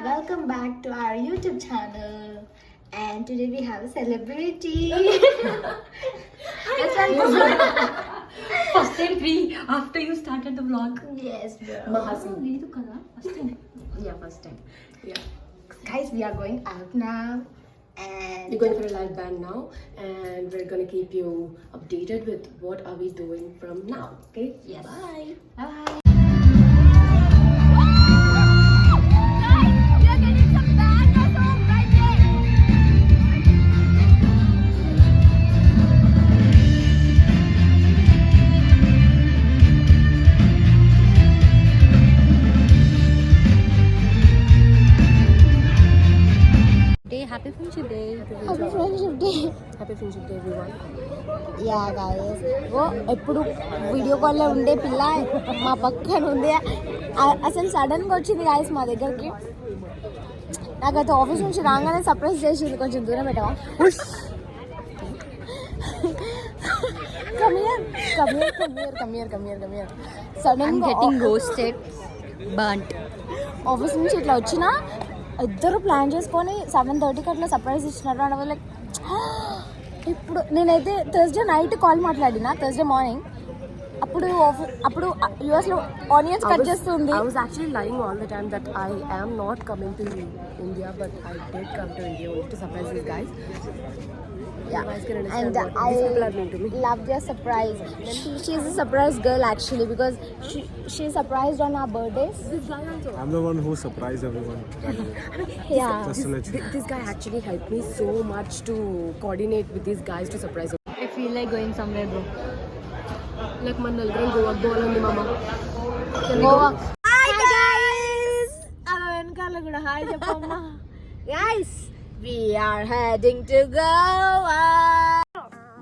welcome back to our YouTube channel. And today we have a celebrity. That's why First time free after you started the vlog. yes, bro. Mahasi. First time. Yeah, first time. Yeah. Guys, we are going out now. And We're going for a live band now, and we're gonna keep you updated with what are we doing from now. Okay? Yes. Bye. bye. Happy friendship day. Happy friendship day. Happy friendship day, everyone. Yeah guys ఓ ఎప్పుడు video కాల్లో ఉండే పిల్ల మా పక్కన ఉంది. అసలు సడన్గా వచ్చింది గాయస్ మా దగ్గరికి. నాకైతే ఆఫీస్ నుంచి రాగానే సర్ప్రైజ్ చేసింది. కొంచెం దూరం పెట్టవా? Come here sudden Getting ghosted, burnt. Office నుంచి ఇట్లా వచ్చినా ఇద్దరు ప్లాన్ చేసుకొని 7:30కి అట్లా సర్ప్రైజ్ ఇచ్చినారు. అండ్ లైక్ ఇప్పుడు నేనైతే థర్స్డే నైట్ కాల్ మాట్లాడినా, థర్స్డే మార్నింగ్. అప్పుడు యూఎస్లో ఆనియన్స్ కట్ చేస్తుంది. I was actually lying all the time that I am not coming to India, but I did come to India only to surprise these guys. Yeah, You guys can understand and what I these people are doing to me. love their surprise. She is a surprise girl actually because she surprised on our birthdays. This guy also. I'm the one who surprised everyone. by the way. Yeah. Just to let you know. This guy actually helped me so much to coordinate with these guys to surprise them. I feel like going somewhere, bro. Like man nalgaram Goa goalandi mama. Goa. Hi guys. అలా వెనకాల కూడా hi చెప్పమ్మా. Guys, we are heading to Goa.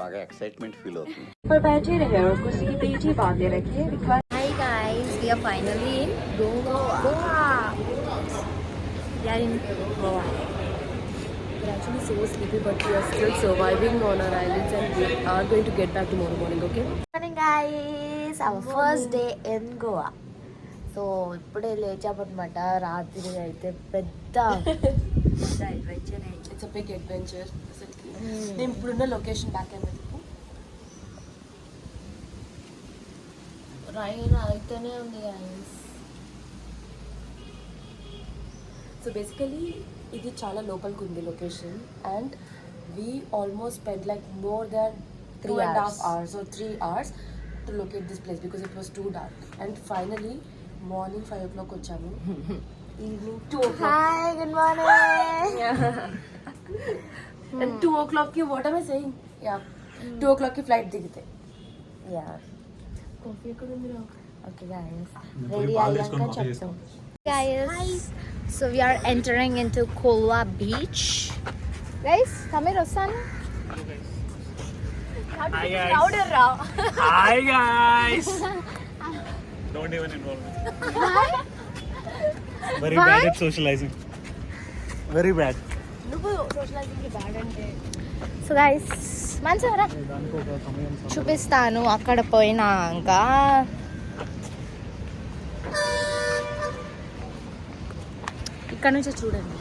బాగా excitement feel అవుతుంది. पर बैठे रहे और कुर्सी की पेटी बांधे रखिए. Hi guys, we are finally in Goa. We are in Goa. We're actually so sleepy, but we are still surviving on our islands, and we are going to get back tomorrow morning. Okay? Morning guys, our first day in Goa. So ఇప్పుడే లేచామన్నమాట. రాత్రి అయితే పెద్ద adventure అయింది. It's a big adventure. నేను ఇప్పుడున్న location back and rain అయితేనే ఉంది guys. So basically ఇది చాలా లోపలికి ఉంది location, and we almost spend like more than 3.5 hours or 3 hours to locate this place because it was too dark. And finally morning 5 o'clock వచ్చాము, evening 2 o'clock. Hi, good morning. And 2 o'clock ki what am I saying? Yeah, 2 o'clock ki flight దిగితే. Yeah. Coffee ఎక్కడ ఉంది రా? Okay guys, ready అయ్యాక చెప్తాం. Guys, so we are entering into Kolwa beach. Guys, Samir వస్తాను. Hi guys. Louder రా. Hi guys. Don't even involve me. Very bad at socializing. Very bad. నువ్వు socializing కి bad అంటే. So guys, మంచిగా చూపిస్తాను అక్కడ పోయినాక. ఇక్కడ నుంచి చూడండి.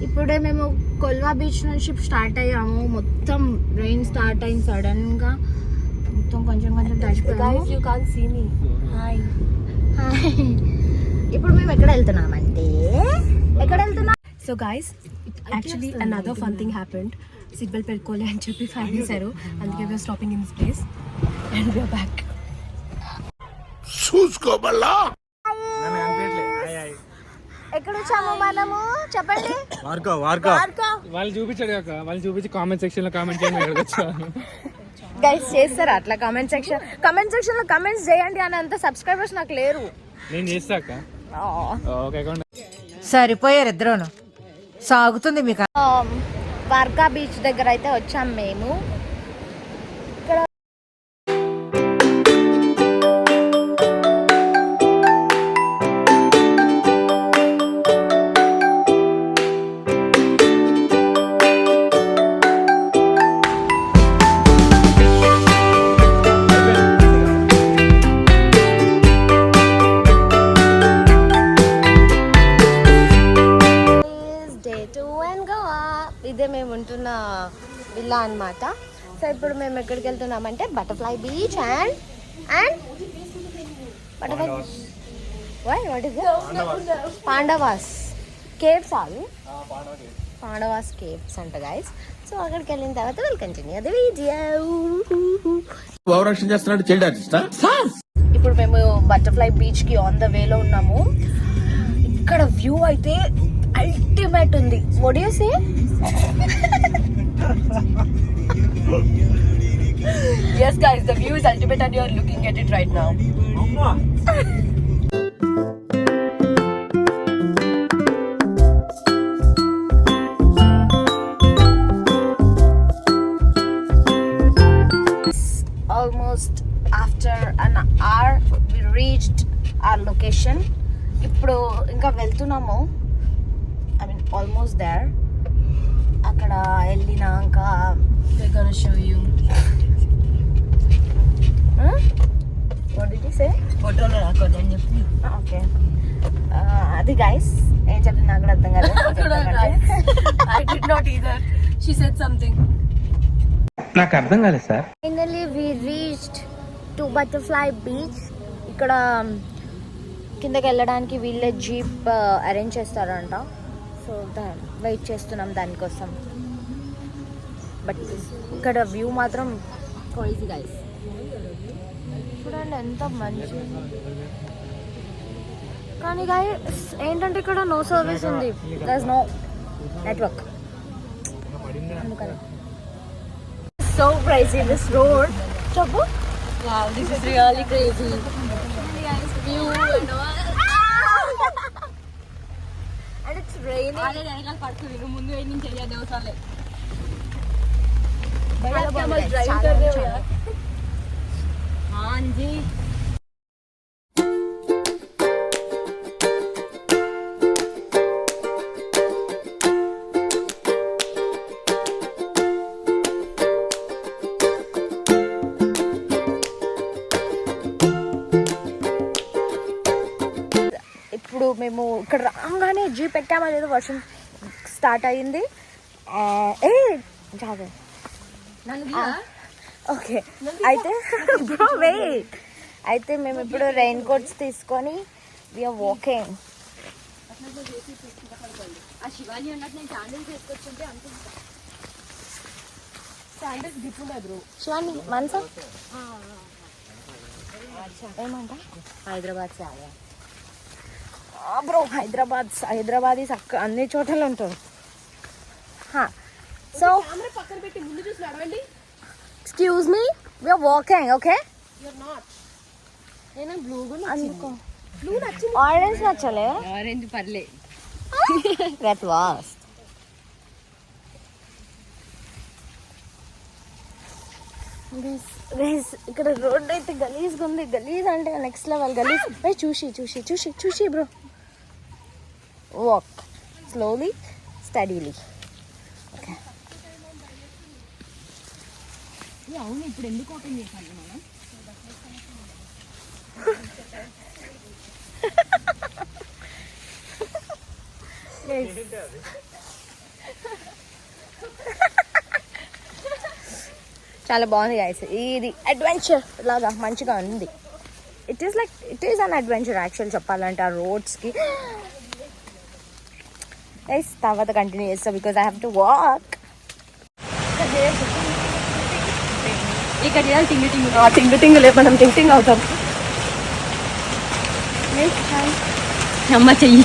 ఇప్పుడే మేము కొల్వా బీచ్ నుంచి స్టార్ట్ అయ్యాము. మొత్తం రెయిన్ స్టార్ట్ అయింది సడన్ గా. మొత్తం కొంచెం తడిచిపోయాము. Guys, you can't see me. Hi. ఇప్పుడు మేము ఎక్కడ వెళ్తున్నామంటే So guys, actually another fun thing happened. Seatbelt పెట్టుకోలే అని చెప్పి ఫైన్ చేశారు, అందుకే we are stopping in this place and we are back. చూసుకోబల్లా నన్ను అనిపించలే. Hi hi. ఎక్కడ వచ్చాము మనము చెప్పండి. వార్కా వాళ్ళు చూపించాడు కాక, వాళ్ళు చూపించి కామెంట్ సెక్షన్ లో కామెంట్ చేయమని అడగచ్చు. గైస్ చేస్తారా అట్లా కామెంట్ సెక్షన్ లో కమెంట్స్ చేయండి అని. అంత సబ్స్క్రైబర్స్ నాకు లేరు. నేను చేస్తాక ఓకే అకౌంట్ సరిపోయారు ఇద్దరును. సాగుతుంది మీకు. వార్కా బీచ్ దగ్గర అయితే వచ్చాం మేము. To and Goa. ఇదే మేము ఉంటున్న విల్లా అన్నమాట. సో ఇప్పుడు మేము ఎక్కడికి వెళ్తున్నామంటే butterfly beach and butterfly what is Pandavas caves అవి పాండవాస్ కేవ్స్ అంట గైస్. సో అక్కడికి వెళ్ళిన తర్వాత will continue the video. Overaction చేస్తున్నాడు చైల్డ్ ఆర్టిస్టా. ఇప్పుడు మేము బటర్ఫ్లై బీచ్కి ఆన్ ద వేలో ఉన్నాము. ఇక్కడ వ్యూ అయితే అల్టిమేట్ ఉంది. What you say? Yes, guys, the view is ultimate and you're looking at it right now. Almost after an hour we reached our location. ఇప్పుడు ఇంకా వెళ్తున్నాము. I mean almost there. అక్కడ వెళ్ళినాక We're gonna show you. what did you say? Photo lo record అని చెప్పి. Okay అది guys ఏం చెప్పింది నాకు కూడా అర్థం కాదు. I did not either. She said something. నాకు అర్థం కాలేదు sir. Finally we reached to butterfly beach. ఇక్కడ కిందకి వెళ్ళడానికి వీళ్ళే జీప్ అరేంజ్ చేస్తారంట. సో వెయిట్ చేస్తున్నాం దానికోసం. బట్ ఇక్కడ వ్యూ మాత్రం క్రేజీ గైస్. చూడండి ఎంత మంచి. కానీ గైస్ ఏంటంటే ఇక్కడ నో సర్వీస్ ఉంది. There no network. అందుకని సో క్రేజీ దిస్ రోడ్. చెప్పు. Wow, this is really crazy. View and all. And it's raining. అదే వెనకాల పడుతుంది. ఇంకా ముందు ఏం నుంచి అయ్యా దేవసాలే. చాలా బాగుంది. drive చాలా कर रहे हो మంచిగా. यार. हाँ जी. ఇప్పుడు మేము ఇక్కడ రాగానే జీప్ ఎక్కామో లేదో వర్షం స్టార్ట్ అయ్యింది. ఏ జాగ్రత్త. ఓకే అయితే బ్రో వెయిట్. అయితే మేము ఇప్పుడు రెయిన్ కోట్స్ తీసుకొని వీఆర్ వాకింగ్. శివాని మనసా ఏమంట హైదరాబాద్ సాగా బ్రో. హైదరాబాద్ అన్ని చోట్ల ఉంటారు. So excuse me we are walking. Okay orange నచ్చలే. ఆరెంజ్ పర్లే. దట్ వాస్ ఇక్కడ రోడ్ అయితే గలీజ్గా ఉంది. గలీజ్ అంటే నెక్స్ట్ లెవెల్ గలీజ్. చూసి bro. Walk slowly steadily. Okay అవును ఇప్పుడు ఎందుకు ఓపెన్ చేశాను మనం? చాలా బాగుంది గైస్. ఇది అడ్వెంచర్ లాగా మంచిగా ఉంది. It is an adventure actual చెప్పాలంటే ఆ రోడ్స్కి. గైస్ తర్వాత కంటిన్యూ చేస్తా because I have to walk. ఇక్కడ టింగు టింగు లే మనం టింగ్ అవుతాం. అమ్మ చెయ్యి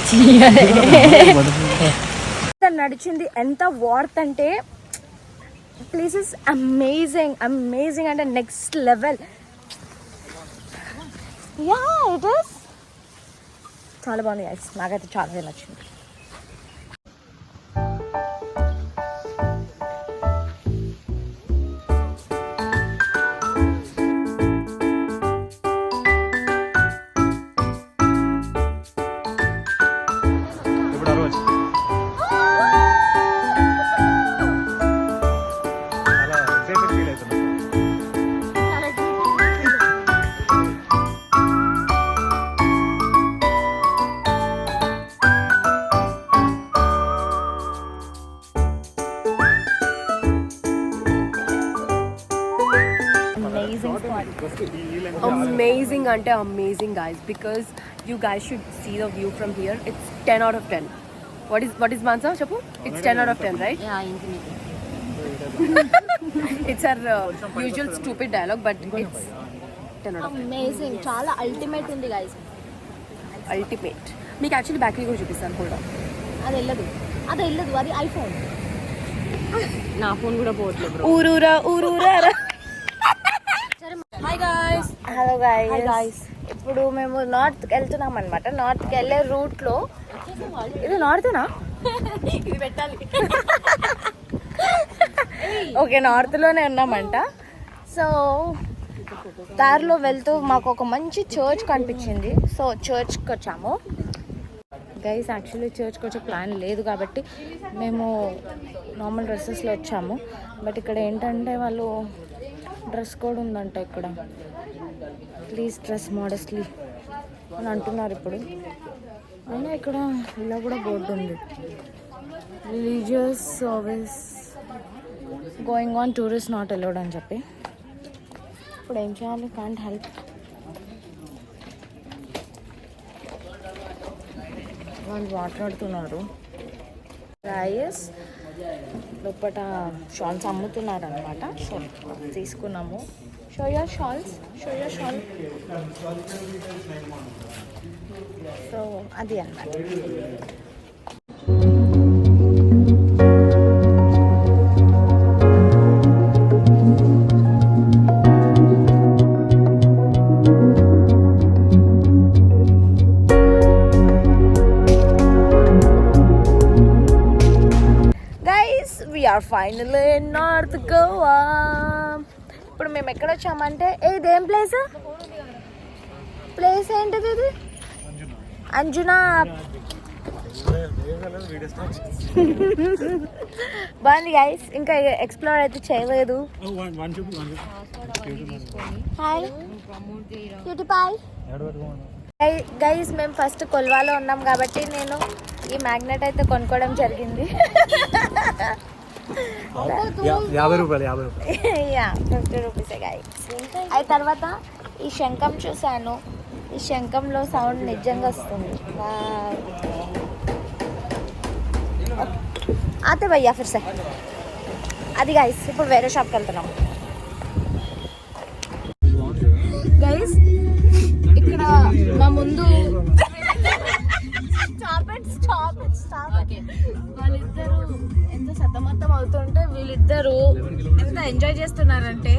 నడిచింది ఎంత వార్త్ అంటే ప్లేస్ ఇస్ అమేజింగ్ అంటే next level. Yeah it is చాలా బాగుంది గైస్. నాకైతే చాలా నచ్చింది. amazing ante amazing guys, because you guys should see the view from here. It's 10 out of 10. What is Mansa Chapu? It's 10 out of 10, right? Yeah, infinity. It's our usual stupid dialogue, but it's 10 out of 10. Amazing, చాలా ultimate ఉంది guys. Ultimate. మీకు actually battery కూడా చూపిస్తాను. Hold on. అది వెళ్ళదు అది iPhone. నా phone కూడా పోవట్లేదు బ్రో. ఊరూరా హాయ్ గాయ్స్. హలో గైస్, ఇప్పుడు మేము నార్త్కి వెళ్తున్నాం అనమాట. నార్త్కి వెళ్ళే రూట్లో ఇది నార్త్నా? ఇది పెట్టాలి. ఓకే, నార్త్లోనే ఉన్నామంట. సో దారిలో వెళ్తూ మాకు ఒక మంచి చర్చ్ కనిపించింది. సో చర్చ్కి వచ్చాము గైస్. యాక్చువల్లీ చర్చ్కి వచ్చే ప్లాన్ లేదు కాబట్టి మేము నార్మల్ డ్రెస్సెస్లో వచ్చాము. బట్ ఇక్కడ ఏంటంటే వాళ్ళు డ్రెస్ కోడ్ ఉందంట ఇక్కడ. ప్లీజ్ డ్రెస్ మోడెస్ట్లీ అని అంటున్నారు ఇప్పుడు. అయినా ఇక్కడ ఇలా కూడా బోర్డు ఉంది, religious service going on, tourist not allowed అని చెప్పి. ఇప్పుడు ఏం చేయాలి? Can't help. వాళ్ళు మాట్లాడుతున్నారు. రైస్ లోపల షాల్స్ అమ్ముతున్నారు అనమాట. సో తీసుకున్నాము. Show your shawl. సో అది అన్నమాట. Finally north Goa. ఇప్పుడు మేము ఎక్కడ వచ్చామంటే, ఇదేం ప్లేస్ ఏంటిది? ఇది అంజునా. బాగుంది గైస్, ఇంకా ఎక్స్ప్లోర్ అయితే చేయలేదు. హాయ్ గైస్, మేము ఫస్ట్ కొల్వాలో ఉన్నాం కాబట్టి నేను ఈ మ్యాగ్నెట్ అయితే కొనుక్కోవడం జరిగింది. 50 రూపాయలు. 50 రూపీసే గైస్. అయిన తర్వాత ఈ శంఖం చూసాను. ఈ శంఖంలో సౌండ్ నిజంగా వస్తుంది. ఆతే భయ్యా ఫిర్ సే. అది గైస్, ఇప్పుడు వేరే షాప్కి వెళ్తున్నాం గైస్. ఇక్కడ మా ముందు వాళ్ళిద్దరు ఎంత సతమతం అవుతుంటే వీళ్ళిద్దరు ఎంత ఎంజాయ్ చేస్తున్నారంటే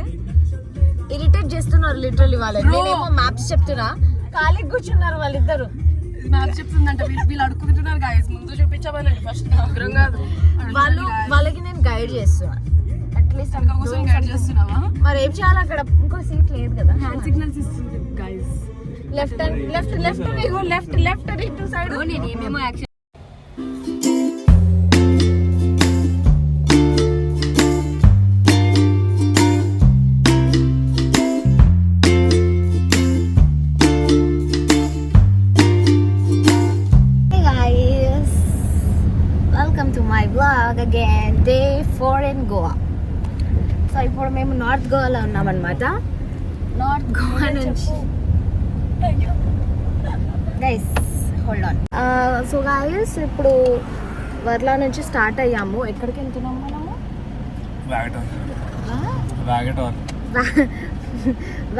ఇరిటేట్ చేస్తున్నారు లిటరల్లీ. వాళ్ళని నేనేమో మ్యాప్స్ చెప్తున్నా, ఖాళీ కూర్చున్నారు వాళ్ళిద్దరు. మ్యాప్ చెప్తుందంట, వీళ్ళు అడుగుతుంటున్నారు గాయస్. ముందు చూపించమనండి ఫస్ట్. వాళ్ళకి నేను గైడ్ చేస్తున్నా. అట్లీస్ట్ గైడ్ చేస్తున్నావా? మరి ఏం చేయాలి? అక్కడ ఇంకో సీట్ లేదు కదా. హ్యాండ్ సిగ్నల్స్ ఇస్తుంది గాయస్. లెఫ్ట్ ఇటు సైడ్. నేనేమో actual again day 4 in Goa. So ఇప్పుడు మేము నార్త్ గోవాలో ఉన్నామన్నమాట. నార్త్ గోవా నుంచి guys hold on. So guys, ఇప్పుడు వర్లా నుంచి స్టార్ట్ అయ్యాము. ఎక్కడికి వెళ్తున్నాం మనము?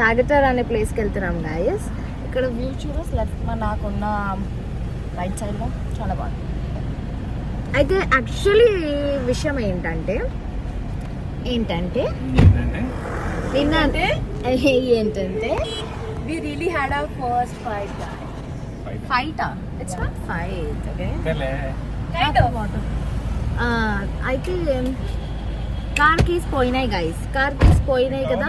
వాగటర్ అనే ప్లేస్కి వెళ్తున్నాం గైస్. ఇక్కడ వ్యూ చూడస్ లెఫ్ట్ నాకున్న రైట్ సైడ్లో చాలా బాగుంది. అయితే యాక్చువల్లీ విషయం ఏంటంటే ఏంటంటే we really had our first fight. It's not fight, okay? Kind of. అయితే కార్ కీస్ పోయినాయి గైస్. కార్ కీస్ పోయినాయి కదా.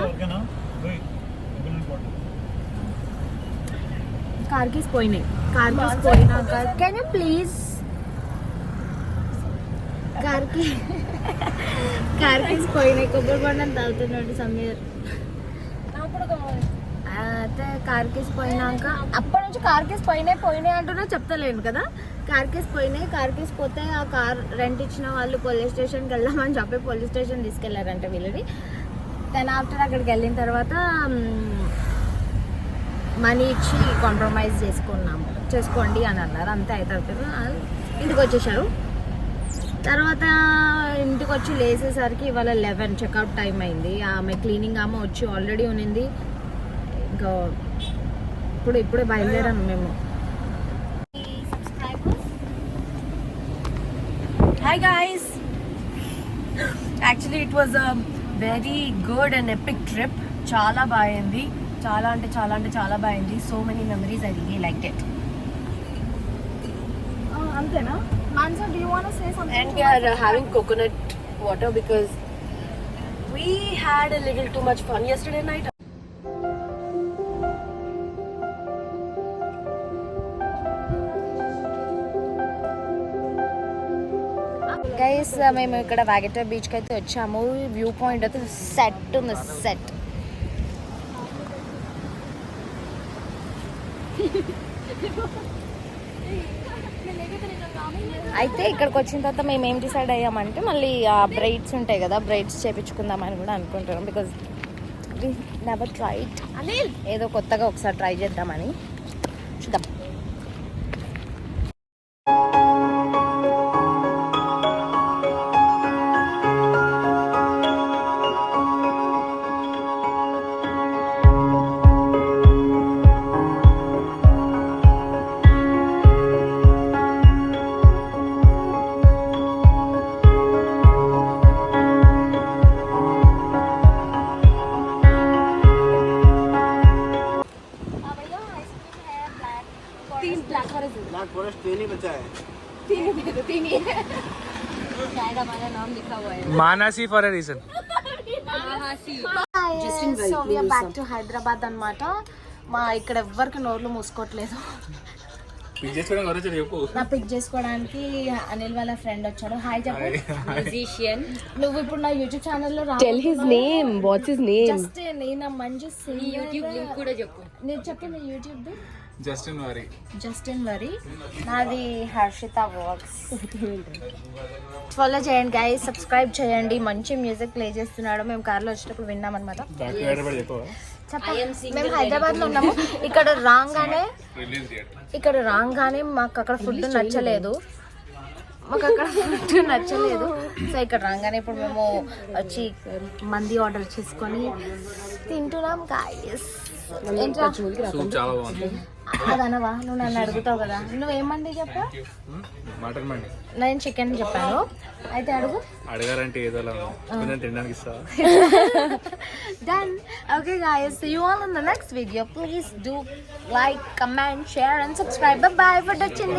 కార్ కీస్ పోయినాక can you please car keys పోయినాయి. కొబ్బరి బండని తాగుతున్నాడు సమీర్. అయితే కార్ కీస్ పోయినాక అప్పటి నుంచి కార్ కీస్ పోయినాయి అంటున్నా చెప్తలేను కదా. కార్ కీస్ పోతే ఆ కార్ రెంట్ ఇచ్చిన వాళ్ళు పోలీస్ స్టేషన్కి వెళ్దామని చెప్పి పోలీస్ స్టేషన్ తీసుకెళ్లారంట వీళ్ళని. దెన్ ఆఫ్టర్ అక్కడికి వెళ్ళిన తర్వాత మనీ ఇచ్చి కాంప్రమైజ్ చేసుకోండి అని అన్నారు. అంతే అవుతుంది. ఇంటికి వచ్చేసారు. తర్వాత ఇంటికి వచ్చి లేసేసరికి ఇవాళ 11 చెక్అవుట్ టైం అయింది. ఆమె క్లీనింగ్ ఆమె వచ్చి ఆల్రెడీ ఉన్నింది. ఇంకా ఇప్పుడే బయలుదేరాము మేము. Hi guys! Actually it was a very good and epic trip. చాలా బాగుంది. చాలా అంటే చాలా బాగుంది. So many memories. I really liked it. అంతేనా? Mansa, do you want to say something? And we are having coconut water because we had a little too much fun yesterday night. Guys మేము ఇక్కడ వాగేటర్ బీచ్కి అయితే వచ్చాము. View point అయితే set ఉంది. Set అయితే ఇక్కడికి వచ్చిన తర్వాత మేము ఏం డిసైడ్ అయ్యామంటే మళ్ళీ ఆ బ్రైడ్స్ ఉంటాయి కదా, బ్రైడ్స్ చేపించుకుందామని కూడా అనుకుంటున్నాం. Because we never tried. ఏదో కొత్తగా ఒకసారి ట్రై చేద్దామని. చూద్దాం. ब्लैक फॉरेस्ट 3 ही बचा है. शायद हमारा नाम लिखा हुआ है. Mansi for a reason. So we are back to Hyderabad అన్నమాట. మా ఇక్కడ ఎవ్వరికి నోర్లు మూసుకోవట్లేదు. నా పిక్ చేసుకోవడానికి అనిల్ వాళ్ళ ఫ్రెండ్ వచ్చాడు. హాయ్ చెప్పు. Musician. నువ్వు ఇప్పుడు నా యూట్యూబ్ ఛానల్లో Tell his name. What's his name? Just నేను మంచి YouTube link కూడా చెప్పు. నేను చెప్పు నీ యూట్యూబ్ जस्टिन वरी నాది హర్షిత వర్క్స్. ఫాలో చేయండి గైస్, సబ్స్క్రైబ్ చేయండి. మంచి మ్యూజిక్ ప్లే చేస్తున్నాడు. మేము కార్లో వచ్చేటప్పుడు విన్నాం అనమాట. మేము హైదరాబాద్ లో ఉన్నాము. ఇక్కడ రాగానే మాకు అక్కడ ఫుడ్ నచ్చలేదు. సో ఇక్కడ రాగానే ఇప్పుడు మేము వచ్చి మంది ఆర్డర్ చేసుకొని తింటున్నాం గాయస్. అదనవా? నువ్వు నన్ను అడుగుతావు కదా. నువ్వేమండి చెప్పా? మటన్ మండి. నేను చికెన్ చెప్పాను. అయితే అడగారంటే ఏదో తినడానికి ఇస్తా. Done. Okay guys, see you all in the next video. Please do like, comment, share and subscribe. Bye bye for watching.